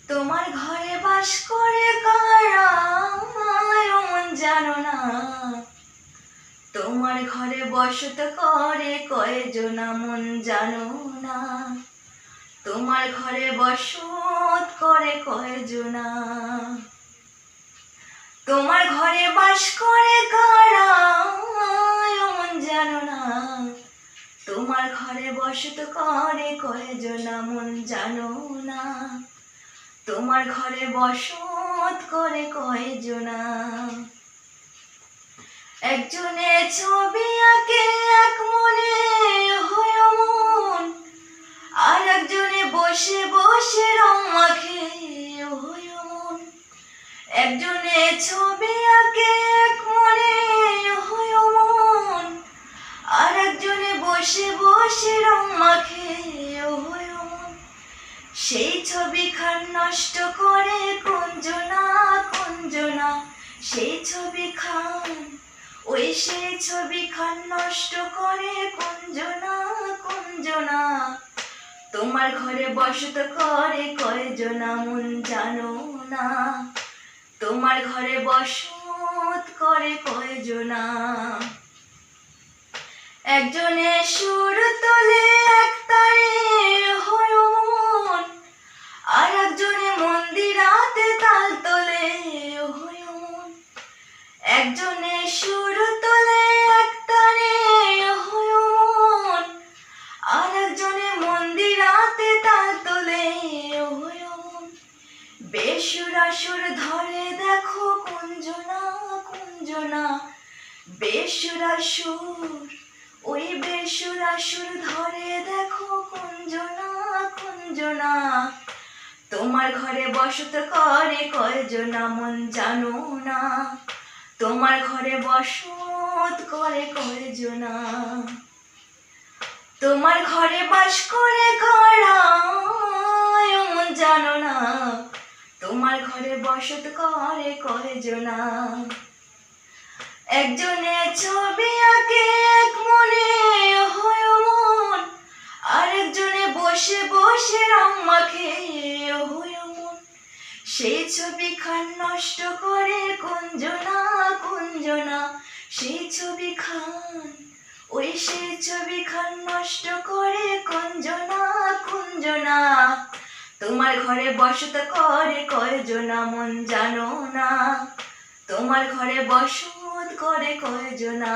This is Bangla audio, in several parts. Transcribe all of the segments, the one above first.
তোমার ঘরে বাস করে কারা মন জানো না। তোমার ঘরে বসত করে কয়জনা মন জানো না। তোমার ঘরে বসত করে কয়জনা। তোমার ঘরে বাস করে কারা মন জানো না। তোমার ঘরে বসত করে কয়জনা মন জানো না। তোমার ঘরে বসত করে কয়জনা। একজনে ছবি আঁকে এক মনে হয় মন, আর একজনে বসে বসে রং মাখে হয় মন। একজনে ছবি আঁকে এক মনে হয় মন, আর একজনে বসে বসে রং মাখে হয় মন। সেই ছবি খান নষ্ট করে কুঞ্জনা কুঞ্জনা। সেই ছবি খান সেই ছবি খান নষ্ট করে কুঞ্জনা কুঞ্জনা। তোমার ঘরে বসত করে কয়জনা মন জানো না। তোমার ঘরে বসত করে কয়জনা। একজনে সুর তোলে এক তারে হয় মন, আর একজনে মন্দিরাতে তাল তোলে হয় মন। একজনে সুর তোলে এক তারে হয় মন, আর একজনে মন্দিরাতে তাল তোলে হয় মন। বেসুরা সুর ধরে দেখো কুঞ্জনা কুঞ্জনা। বেসুরা সুর ওই বেসুরা সুর ধরে দেখো কুঞ্জনা কুঞ্জনা। তোমার ঘরে বসত করে কয়জনা মন জানো না। তোমার ঘরে বসত করে কয়জনা। তোমার ঘরে বাস করে কারা মন জানো না। তোমার ঘরে বসত করে কয়জনা। একজনে ছবি আঁকে এক মনে হয় মন, আর একজনে বসে বসে রং মাখে হয় মন। সেই ছবি খান নষ্ট করে কুঞ্জনা কুঞ্জনা। সেই ছবি খান সেই ছবি খান নষ্ট করে কুঞ্জনা কুঞ্জনা। তোমার ঘরে বসত করে কয়জনা মন জানো না। তোমার ঘরে বসত করে কয়জনা।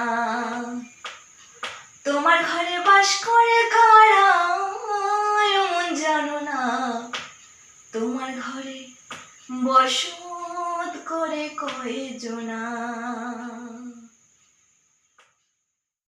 তোমার ঘরে বাস করে কারা মন জানো না। তোমার ঘরে বসত করে কয়জনা।